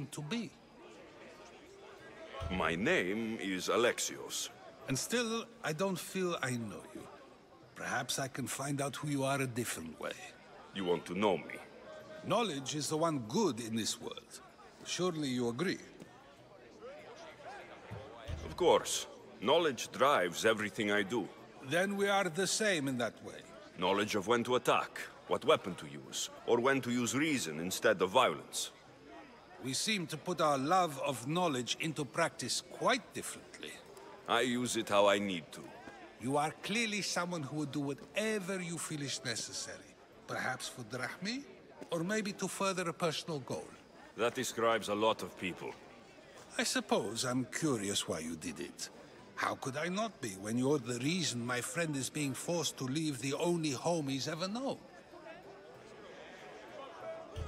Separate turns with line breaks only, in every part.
claim to be?
My name is Alexios.
And still, I don't feel I know you. Perhaps I can find out who you are a different way.
You want to know me?
Knowledge is the one good in this world. Surely you agree?
Of course. Knowledge drives everything I do.
Then we are the same in that way.
Knowledge of when to attack, what weapon to use, or when to use reason instead of violence.
We seem to put our love of knowledge into practice quite differently.
I use it how I need to.
You are clearly someone who would do whatever you feel is necessary. Perhaps for drachmi, or maybe to further a personal goal.
That describes a lot of people.
I suppose I'm curious why you did it. How could I not be when you're the reason my friend is being forced to leave the only home he's ever known?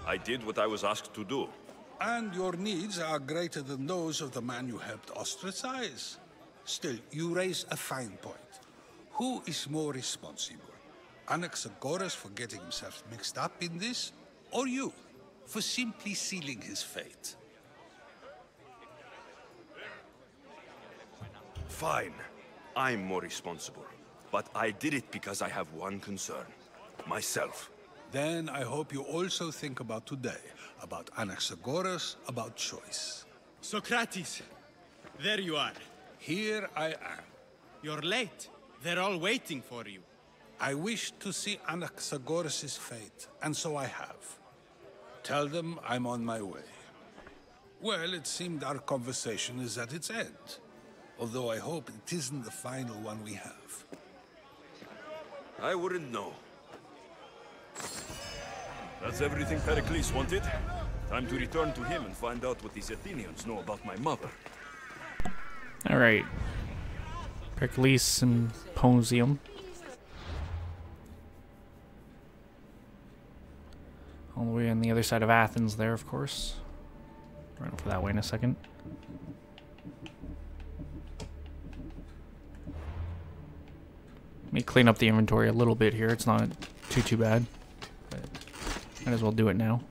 I did what I was asked to do.
And your needs are greater than those of the man you helped ostracize. Still, you raise a fine point. Who is more responsible? Anaxagoras for getting himself mixed up in this, or you, for simply sealing his fate?
Fine. I'm more responsible. But I did it because I have one concern. Myself.
Then I hope you also think about today. About Anaxagoras, about choice.
Socrates! There you are.
Here I am.
You're late. They're all waiting for you.
I wish to see Anaxagoras' fate, and so I have. Tell them I'm on my way. Well, it seemed our conversation is at its end. Although I hope it isn't the final one we have.
I wouldn't know. That's everything Perikles wanted. Time to return to him and find out what these Athenians know about my mother.
Alright. Perikles Symposium. All the way on the other side of Athens there, of course. Run for that way in a second. Let me clean up the inventory a little bit here. It's not too bad. But might as well do it now.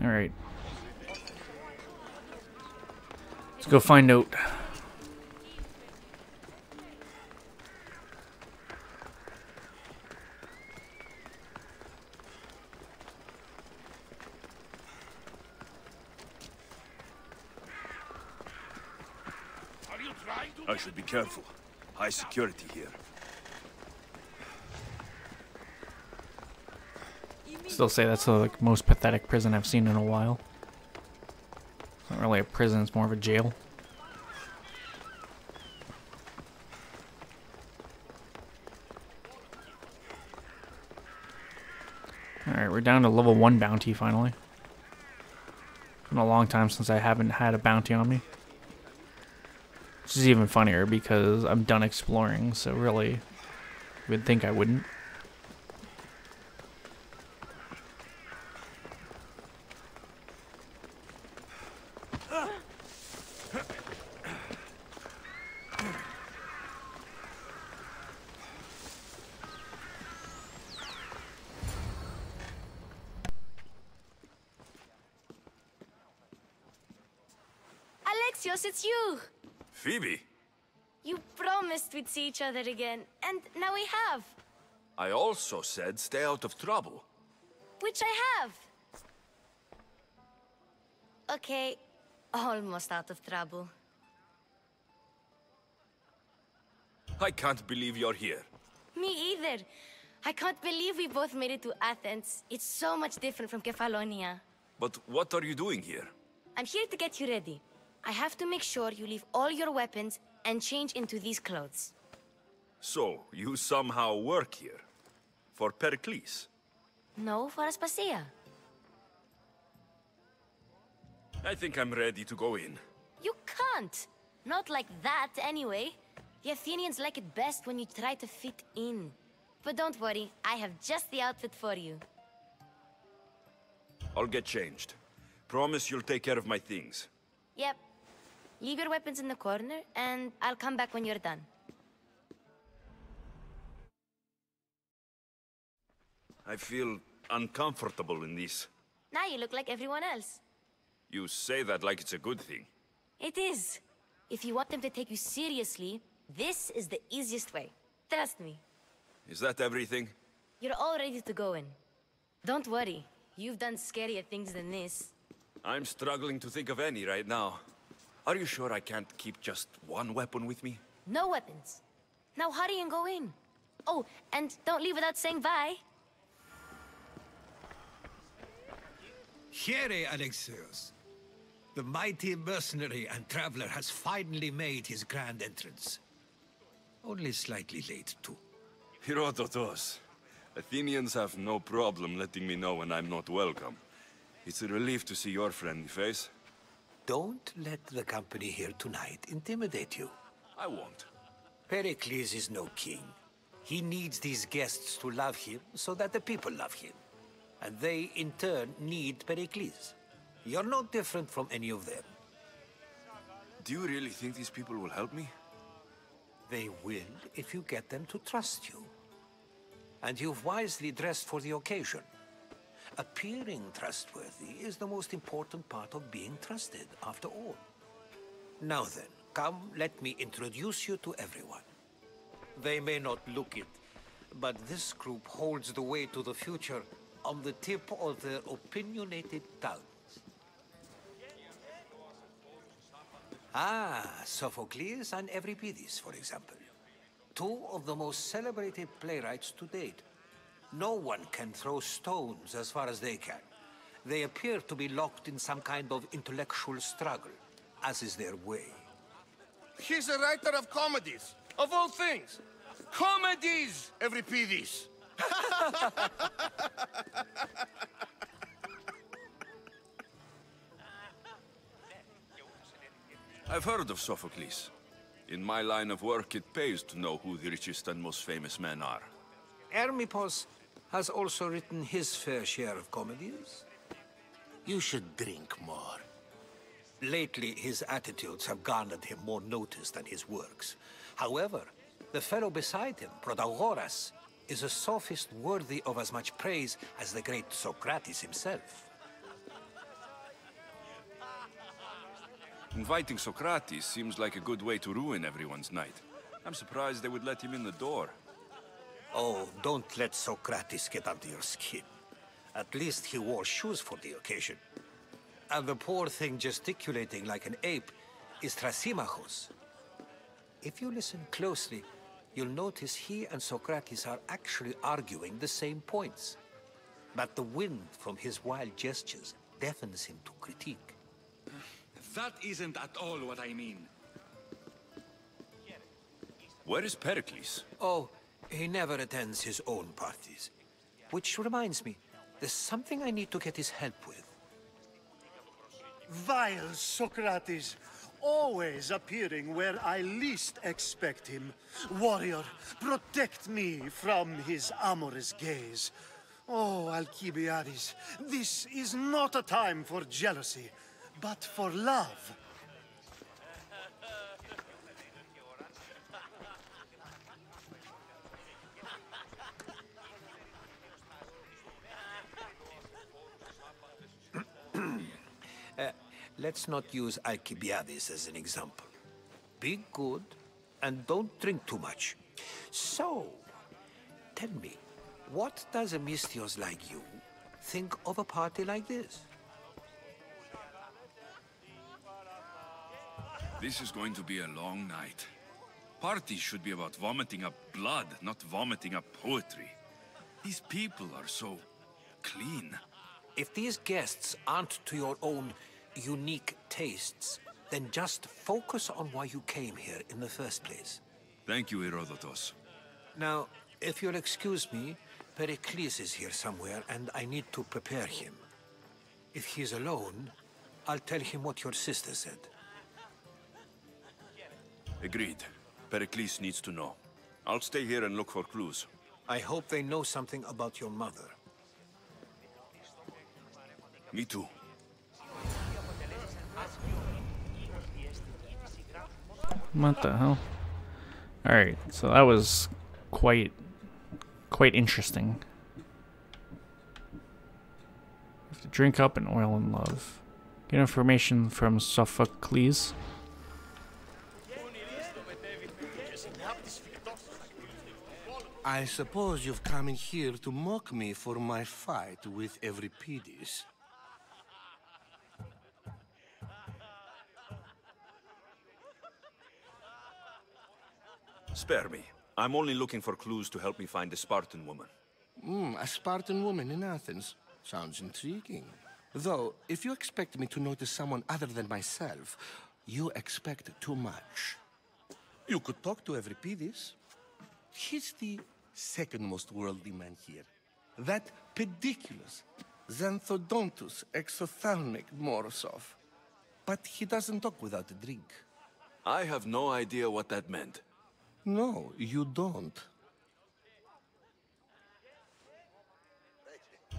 Alright. Let's go find out.
I should be careful. High security here.
Still say that's the most pathetic prison I've seen in a while. It's not really a prison, it's more of a jail. Alright, we're down to level 1 bounty finally. It's been a long time since I haven't had a bounty on me. Which is even funnier because I'm done exploring, so really, you would think I wouldn't.
Alexios, it's you!
Phoebe!
You promised we'd see each other again, and now we have.
I also said stay out of trouble.
Which I have. Okay, almost out of trouble.
I can't believe you're here.
Me either. I can't believe we both made it to Athens. It's so much different from Kefalonia.
But what are you doing here?
I'm here to get you ready. I have to make sure you leave all your weapons and change into these clothes.
So, you somehow work here? For Perikles?
No, for Aspasia.
I think I'm ready to go in.
You can't. Not like that, anyway. The Athenians like it best when you try to fit in. But don't worry, I have just the outfit for you.
I'll get changed. Promise you'll take care of my things.
Yep. Leave your weapons in the corner, and I'll come back when you're done.
I feel uncomfortable in this.
Now you look like everyone else.
You say that like it's a good thing.
It is. If you want them to take you seriously, this is the easiest way. Trust me.
Is that everything?
You're all ready to go in. Don't worry. You've done scarier things than this.
I'm struggling to think of any right now. Are you sure I can't keep just one weapon with me?
No weapons. Now hurry and go in. Oh, and don't leave without saying bye.
Here, Alexios. The mighty mercenary and traveler has finally made his grand entrance. Only slightly late, too.
Herodotos. Athenians have no problem letting me know when I'm not welcome. It's a relief to see your friendly face.
Don't let the company here tonight intimidate you.
I won't.
Perikles is no king. He needs these guests to love him so that the people love him. And they, in turn, need Perikles. You're no different from any of them.
Do you really think these people will help me?
They will if you get them to trust you. And you've wisely dressed for the occasion. Appearing trustworthy is the most important part of being trusted, after all. Now then, come, let me introduce you to everyone. They may not look it, but this group holds the way to the future on the tip of their opinionated tongues. Ah, Sophocles and Euripides, for example. Two of the most celebrated playwrights to date. No one can throw stones as far as they can. They appear to be locked in some kind of intellectual struggle, as is their way.
He's a writer of comedies, of all things. Comedies, Euripides.
I've heard of Sophocles. In my line of work, it pays to know who the richest and most famous men are.
Hermippos has also written his fair share of comedies. You should drink more. Lately, his attitudes have garnered him more notice than his works. However, the fellow beside him, Protagoras, is a sophist worthy of as much praise as the great Socrates himself.
Inviting Socrates seems like a good way to ruin everyone's night. I'm surprised they would let him in the door.
Oh, don't let Socrates get under your skin. At least he wore shoes for the occasion. And the poor thing gesticulating like an ape is Thrasymachos. If you listen closely, you'll notice he and Socrates are actually arguing the same points. But the wind from his wild gestures deafens him to critique.
That isn't at all what I mean.
Where is Perikles?
Oh, he never attends his own parties. Which reminds me, there's something I need to get his help with.
Vile Socrates, always appearing where I least expect him. Warrior, protect me from his amorous gaze. Oh, Alcibiades, this is not a time for jealousy, but for love.
Let's not use Alcibiades as an example. Be good, and don't drink too much. So, tell me, what does a Mystios like you think of a party like this?
This is going to be a long night. Parties should be about vomiting up blood, not vomiting up poetry. These people are so clean.
If these guests aren't to your own unique tastes, then just focus on why you came here in the first place.
Thank you, Herodotos.
Now, if you'll excuse me, Perikles is here somewhere, and I need to prepare him. If he's alone, I'll tell him what your sister said.
Agreed. Perikles needs to know. I'll stay here and look for clues.
I hope they know something about your mother.
Me too.
What the hell? Alright, so that was quite interesting. Have to drink up and oil in love. Get information from Sophocles.
I suppose you've come in here to mock me for my fight with Euripides.
Spare me. I'm only looking for clues to help me find a Spartan woman.
A Spartan woman in Athens. Sounds intriguing. Though, if you expect me to notice someone other than myself, you expect too much. You could talk to Euripides. He's the second most worldly man here. That pediculous, xanthodontus exophthalmic Morosov. But he doesn't talk without a drink.
I have no idea what that meant.
No, you don't.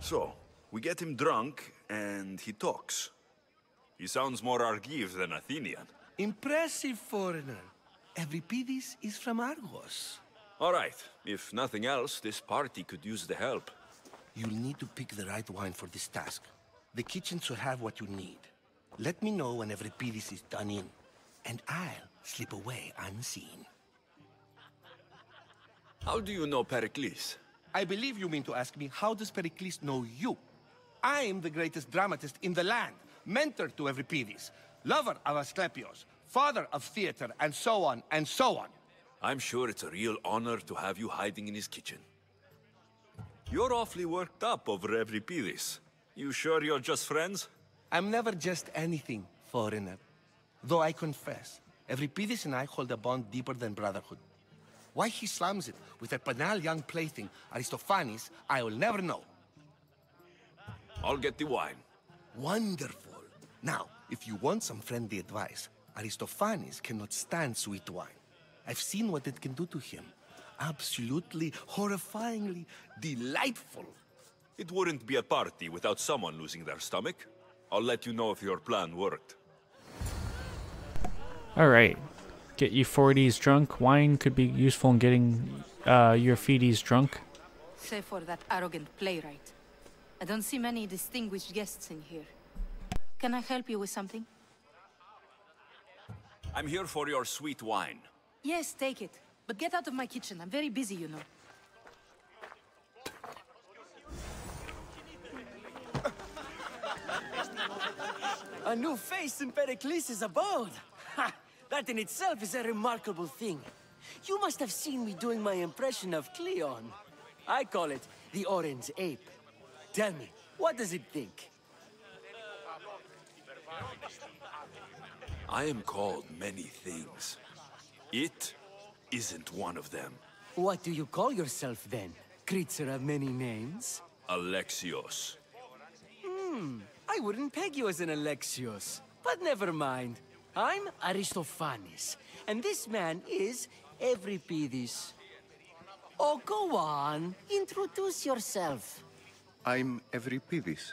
So, we get him drunk, and he talks. He sounds more Argive than Athenian.
Impressive, foreigner. Euripides is from Argos.
All right. If nothing else, this party could use the help.
You'll need to pick the right wine for this task. The kitchen should have what you need. Let me know when Euripides is done in, and I'll slip away unseen.
How do you know Perikles?
I believe you mean to ask me, how does Pericles know you? I'm the greatest dramatist in the land, mentor to Euripides, lover of Asclepios, father of theater, and so on, and so on.
I'm sure it's a real honor to have you hiding in his kitchen. You're awfully worked up over Euripides. You sure you're just friends?
I'm never just anything, foreigner. Though I confess, Euripides and I hold a bond deeper than brotherhood. Why he slams it with a banal young plaything, Aristophanes, I will never know.
I'll get the wine.
Wonderful. Now, if you want some friendly advice, Aristophanes cannot stand sweet wine. I've seen what it can do to him. Absolutely, horrifyingly delightful.
It wouldn't be a party without someone losing their stomach. I'll let you know if your plan worked.
Alright. Get Euphorides drunk. Wine could be useful in getting Euripides drunk.
Save for that arrogant playwright. I don't see many distinguished guests in here. Can I help you with something?
I'm here for your sweet wine.
Yes, take it. But get out of my kitchen. I'm very busy, you know.
A new face in Perikles' abode! Ha! That in itself is a remarkable thing. You must have seen me doing my impression of Cleon. I call it the Orange Ape. Tell me, what does it think?
I am called many things. It isn't one of them.
What do you call yourself then? Creature of many names?
Alexios.
I wouldn't peg you as an Alexios. But never mind. I'm Aristophanes, and this man is Euripides. Oh, go on. Introduce yourself.
I'm Euripides.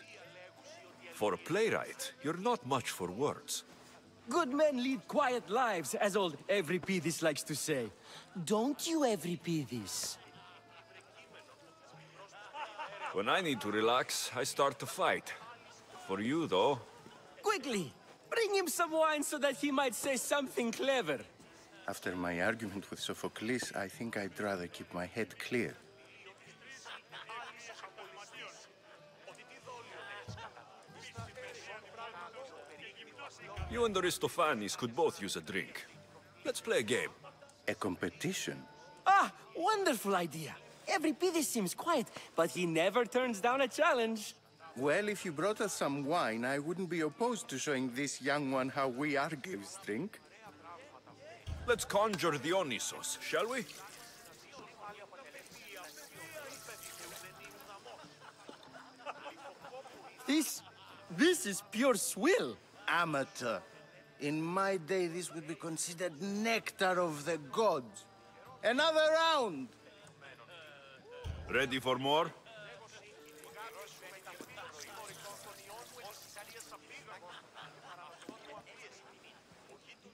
For a playwright, you're not much for words.
Good men lead quiet lives, as old Euripides likes to say. Don't you, Euripides?
When I need to relax, I start to fight. For you, though...
Quickly! Bring him some wine so that he might say something clever.
After my argument with Sophocles, I think I'd rather keep my head clear.
You and Aristophanes could both use a drink. Let's play a game.
A competition?
Ah, wonderful idea. Euripides seems quiet, but he never turns down a challenge.
Well, if you brought us some wine, I wouldn't be opposed to showing this young one how we Argives drink.
Let's conjure Dionysos, shall we?
This is pure swill.
Amateur.
In my day, this would be considered nectar of the gods. Another round!
Ready for more?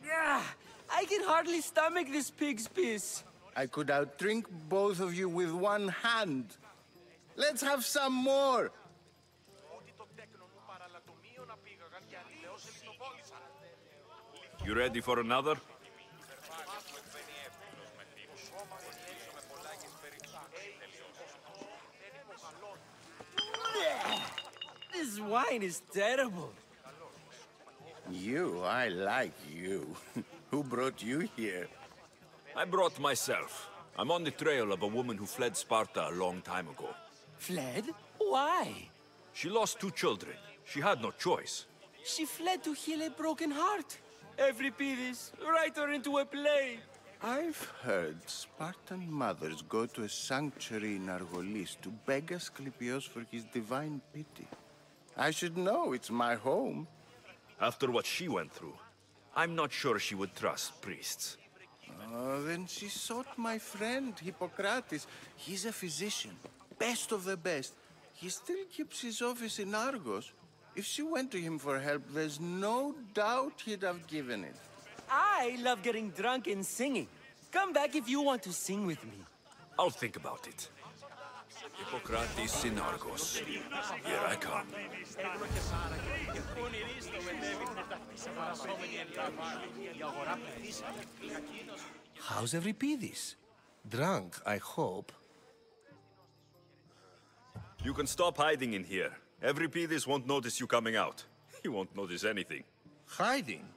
Yeah, I can hardly stomach this pig's piss.
I could outdrink both of you with one hand. Let's have some more!
You ready for another?
This wine is terrible.
I like you. Who brought you here?
I brought myself. I'm on the trail of a woman who fled Sparta a long time ago.
Fled? Why?
She lost 2 children. She had no choice.
She fled to heal a broken heart. Euripides, write her into a play.
I've heard Spartan mothers go to a sanctuary in Argolis to beg Asclepios for his divine pity. I should know, it's my home.
After what she went through, I'm not sure she would trust priests.
Oh, then she sought my friend, Hippocrates. He's a physician, best of the best. He still keeps his office in Argos. If she went to him for help, there's no doubt he'd have given it.
I love getting drunk and singing. Come back if you want to sing with me.
I'll think about it. Hippocrates in Argos. Here I come.
How's Euripides? Drunk, I hope.
You can stop hiding in here. Euripides won't notice you coming out. He won't notice anything.
Hiding?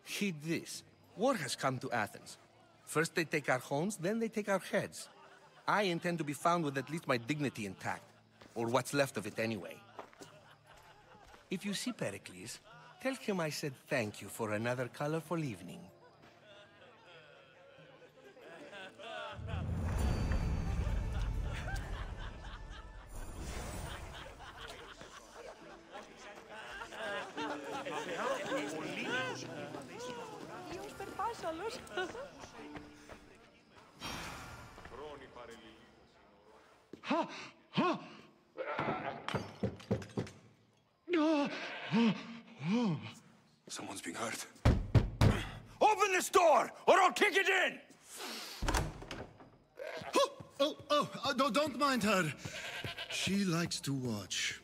Heed this. War has come to Athens. First they take our homes, then they take our heads. I intend to be found with at least my dignity intact. Or what's left of it anyway. If you see Perikles, tell him I said thank you for another colorful evening.
Someone's being hurt. Open this door, or I'll kick it in!
No, don't mind her. She likes to watch.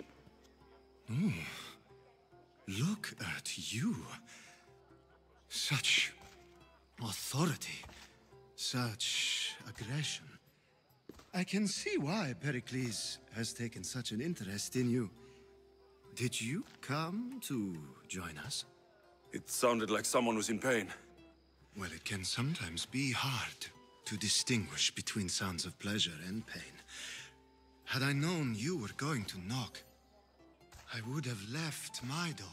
Oh, look at you. Such authority, such aggression. I can see why Pericles has taken such an interest in you. Did you come to join us?
It sounded like someone was in pain.
Well, it can sometimes be hard to distinguish between sounds of pleasure and pain. Had I known you were going to knock, I would have left my door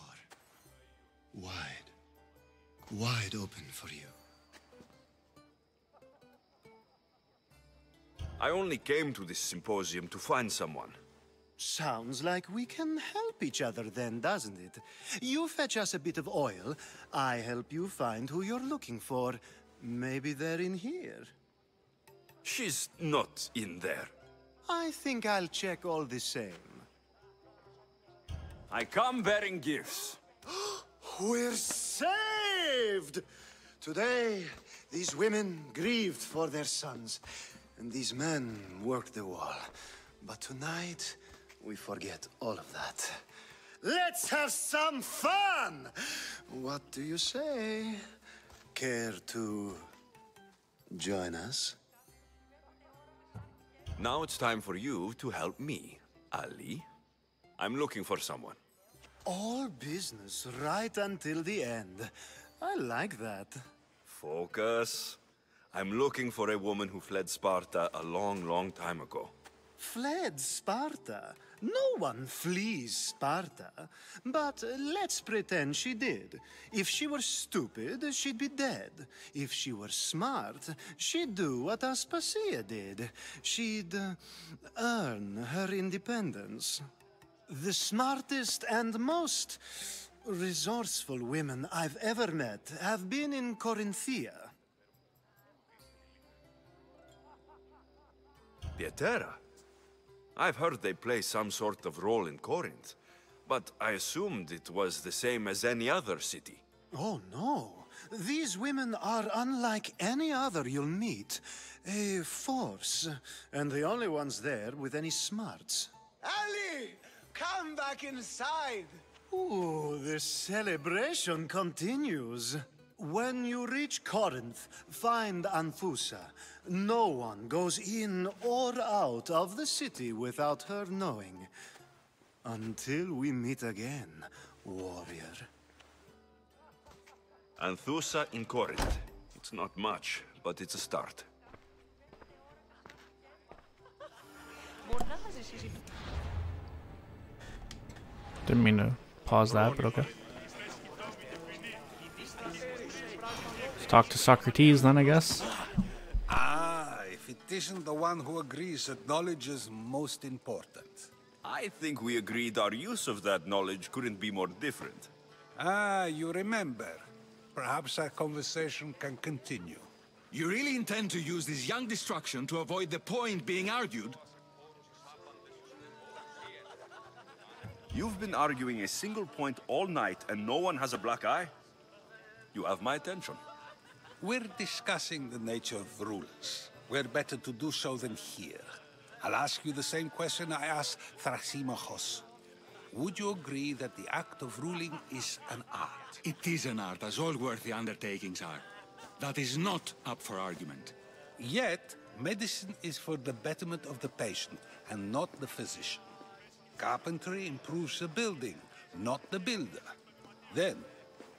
wide open for you.
I only came to this symposium to find someone.
Sounds like we can help each other then, doesn't it? You fetch us a bit of oil, I help you find who you're looking for. Maybe they're in here.
She's not in there.
I think I'll check all the same.
I come bearing gifts.
We're saved! Today, these women grieved for their sons, and these men worked the wall. But tonight, we forget all of that. Let's have some fun! What do you say? Care to join us?
Now it's time for you to help me, Ali. I'm looking for someone.
All business right until the end. I like that.
Focus. I'm looking for a woman who fled Sparta a long, long time ago.
Fled Sparta? No one flees Sparta. But let's pretend she did. If she were stupid, she'd be dead. If she were smart, she'd do what Aspasia did. She'd earn her independence. The smartest and most resourceful women I've ever met have been in Corinthia.
Pietera? I've heard they play some sort of role in Corinth, but I assumed it was the same as any other city.
Oh, no. These women are unlike any other you'll meet. A force, and the only ones there with any smarts.
Ali! Come back inside!
Ooh, the celebration continues. When you reach Corinth, find Anthusa. No one goes in or out of the city without her knowing. Until we meet again, warrior.
Anthusa in Corinth. It's not much, but it's a start.
Didn't mean to pause that, but okay. Let's talk to Socrates then, I guess.
Ah, if it isn't the one who agrees that knowledge is most important.
I think we agreed our use of that knowledge couldn't be more different.
Ah, you remember. Perhaps our conversation can continue.
You really intend to use this young destruction to avoid the point being argued?
You've been arguing a single point all night and no one has a black eye? You have my attention.
We're discussing the nature of rulers. Where better to do so than here? I'll ask you the same question I asked Thrasymachos. Would you agree that the act of ruling is an art?
It is an art, as all worthy undertakings are. That is not up for argument.
Yet, medicine is for the betterment of the patient, and not the physician. Carpentry improves the building, not the builder. Then,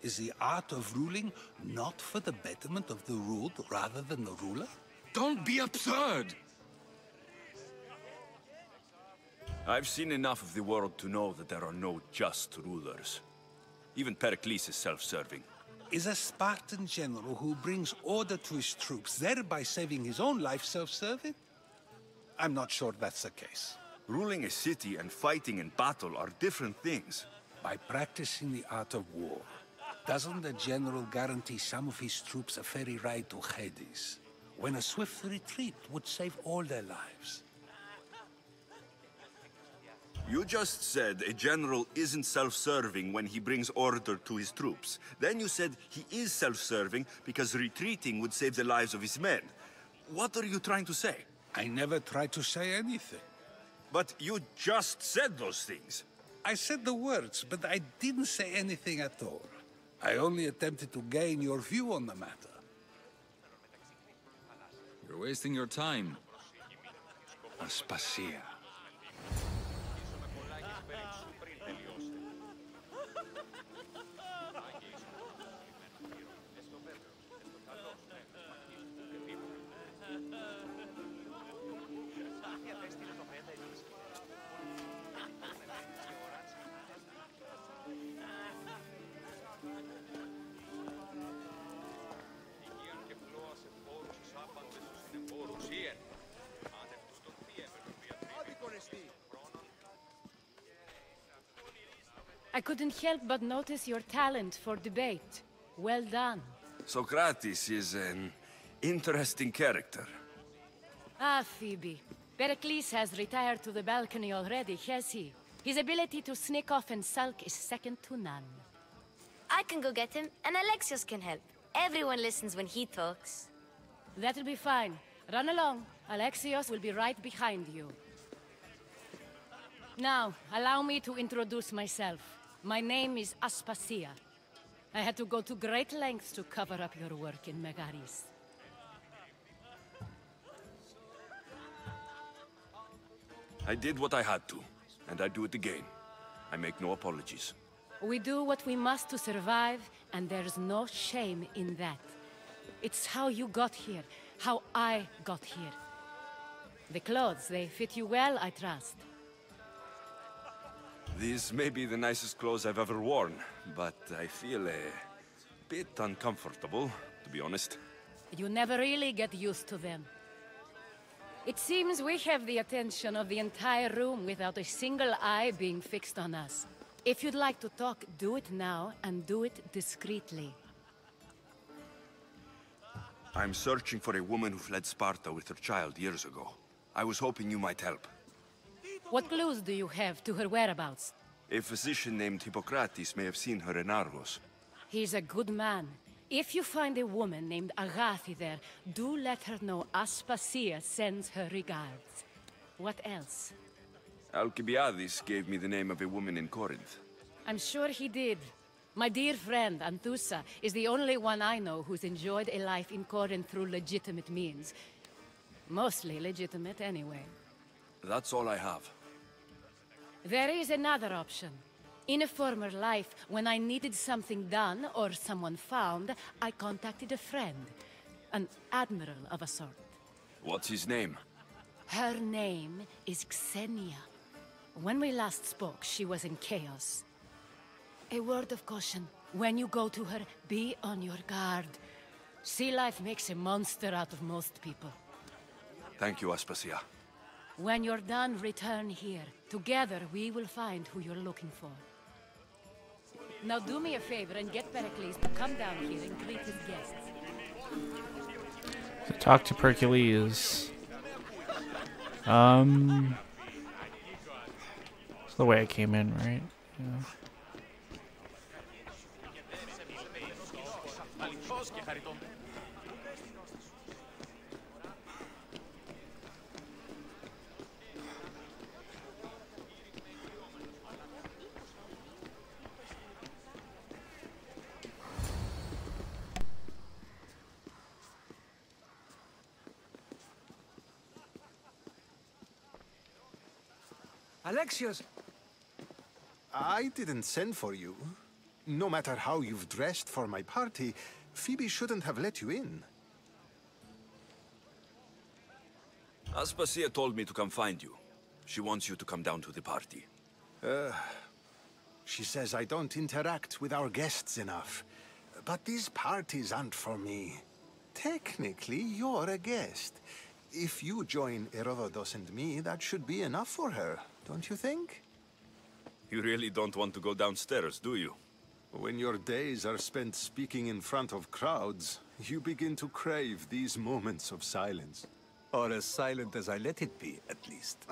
is the art of ruling not for the betterment of the ruled rather than the ruler?
Don't be absurd!
I've seen enough of the world to know that there are no just rulers. Even Perikles is self-serving.
Is a Spartan general who brings order to his troops, thereby saving his own life, self-serving? I'm not sure that's the case.
Ruling a city and fighting in battle are different things.
By practicing the art of war, doesn't the general guarantee some of his troops a ferry ride to Hades, when a swift retreat would save all their lives?
You just said a general isn't self-serving when he brings order to his troops. Then you said he is self-serving because retreating would save the lives of his men. What are you trying to say?
I never tried to say anything.
But you just said those things.
I said the words, but I didn't say anything at all. I only attempted to gain your view on the matter.
You're wasting your time. Aspasia.
I couldn't help but notice your talent for debate. Well done.
Socrates is an interesting character.
Ah, Phoebe. Pericles has retired to the balcony already, has he? His ability to sneak off and sulk is second to none.
I can go get him, and Alexios can help. Everyone listens when he talks.
That'll be fine. Run along. Alexios will be right behind you. Now, allow me to introduce myself. My name is Aspasia. I had to go to great lengths to cover up your work in Megaris.
I did what I had to, and I do it again. I make no apologies.
We do what we must to survive, and there's no shame in that. It's how you got here, how I got here. The clothes, they fit you well, I trust.
These may be the nicest clothes I've ever worn, but I feel a bit uncomfortable, to be honest.
You never really get used to them. It seems we have the attention of the entire room without a single eye being fixed on us. If you'd like to talk, do it now, and do it discreetly.
I'm searching for a woman who fled Sparta with her child years ago. I was hoping you might help.
What clues do you have to her whereabouts?
A physician named Hippocrates may have seen her in Argos.
He's a good man. If you find a woman named Agathi there, do let her know Aspasia sends her regards. What else?
Alcibiades gave me the name of a woman in Corinth.
I'm sure he did. My dear friend, Anthusa, is the only one I know who's enjoyed a life in Corinth through legitimate means. Mostly legitimate, anyway.
That's all I have.
There is another option. In a former life, when I needed something done or someone found, I contacted a friend. An admiral of a sort.
What's his name?
Her name is Xenia. When we last spoke, she was in chaos. A word of caution. When you go to her, be on your guard. Sea life makes a monster out of most people.
Thank you, Aspasia.
When you're done, return here. Together, we will find who you're looking for. Now do me a favor and get Perikles to come down here and greet his guests.
Talk to Perikles. It's the way I came in, right? Yeah.
Alexios! I didn't send for you. No matter how you've dressed for my party, Phoebe shouldn't have let you in.
Aspasia told me to come find you. She wants you to come down to the party.
She says I don't interact with our guests enough. But these parties aren't for me. Technically, you're a guest. If you join Herodotus and me, that should be enough for her, don't you think?
You really don't want to go downstairs, do you?
When your days are spent speaking in front of crowds, you begin to crave these moments of silence.
Or as silent as I let it be, at least.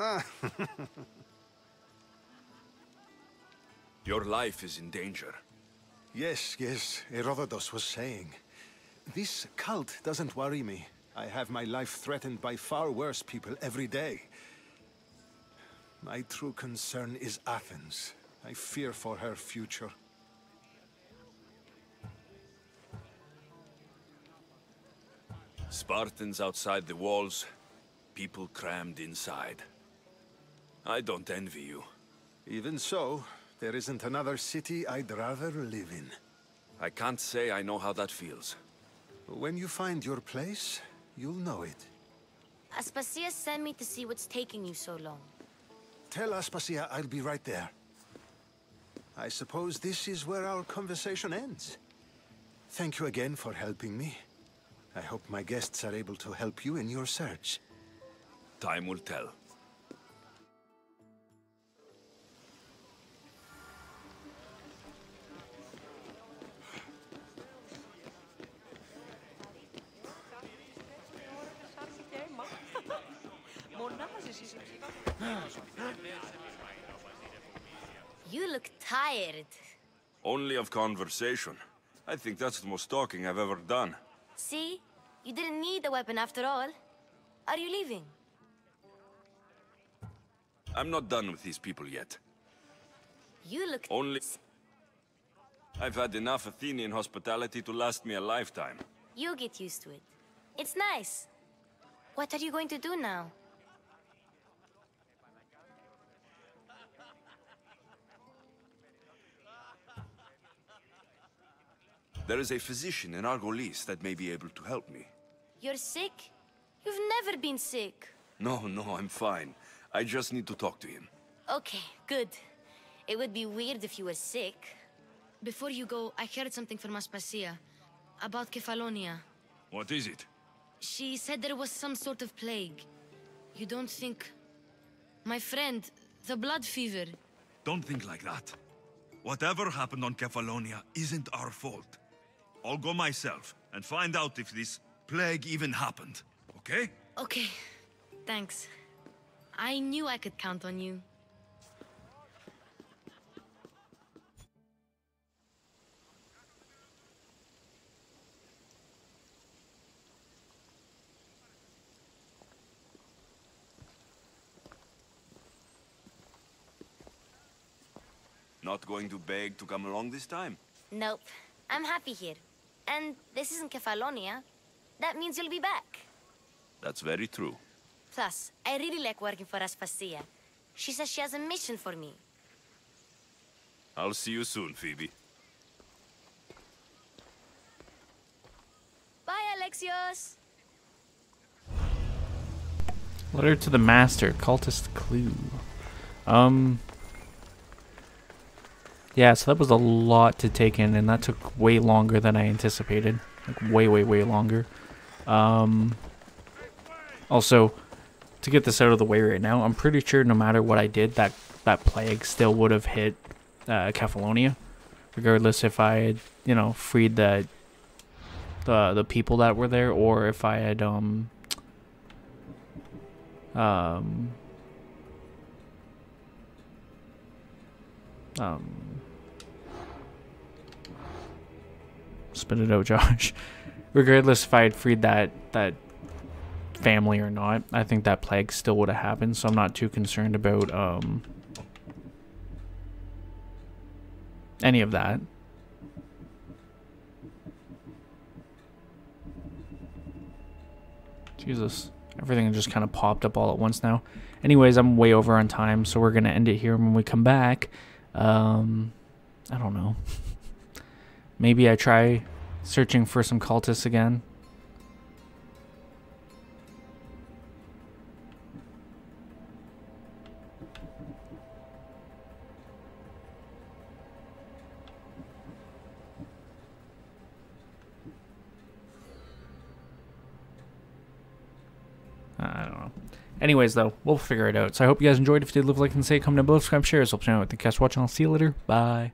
Your life is in danger.
Yes, Herodotus was saying. This cult doesn't worry me. I have my life threatened by far worse people every day. My true concern is Athens. I fear for her future.
Spartans outside the walls, people crammed inside. I don't envy you.
Even so, there isn't another city I'd rather live in.
I can't say I know how that feels.
When you find your place, you'll know it.
Aspasia sent me to see what's taking you so long.
Tell Aspasia I'll be right there. I suppose this is where our conversation ends. Thank you again for helping me. I hope my guests are able to help you in your search.
Time will tell.
You look tired.
Only of conversation. I think that's the most talking I've ever done.
See? You didn't need a weapon after all. Are you leaving?
I'm not done with these people yet.
You look...
Only... I've had enough Athenian hospitality to last me a lifetime.
You get used to it. It's nice. What are you going to do now?
There is a physician in Argolis that may be able to help me.
You're sick? You've never been sick.
No, I'm fine. I just need to talk to him.
Okay, good. It would be weird if you were sick. Before you go, I heard something from Aspasia about Kefalonia.
What is it?
She said there was some sort of plague. You don't think... My friend, the blood fever.
Don't think like that. Whatever happened on Kefalonia isn't our fault. I'll go myself and find out if this plague even happened, okay?
Okay, thanks. I knew I could count on you.
Not going to beg to come along this time?
Nope. I'm happy here. And this isn't Kefalonia. That means you'll be back.
That's very true.
Plus, I really like working for Aspasia. She says she has a mission for me.
I'll see you soon, Phoebe.
Bye, Alexios!
Letter to the Master, cultist clue. Yeah, so that was a lot to take in, and that took way longer than I anticipated. Like, way longer. Also, to get this out of the way right now, I'm pretty sure no matter what I did, that plague still would have hit Kefalonia. Regardless if I had, you know, freed the people that were there, or if I had, spit it out, Josh. Regardless if I had freed that family or not, I think that plague still would have happened, so I'm not too concerned about any of that. Jesus, everything just kind of popped up all at once now. Anyways, I'm way over on time, so we're gonna end it here. When we come back, I don't know. Maybe I try searching for some cultists again. I don't know. Anyways, though, we'll figure it out. So I hope you guys enjoyed. If you did, leave a like and say, comment down below, subscribe, share. So, hope you know what the cast watching. I'll see you later. Bye.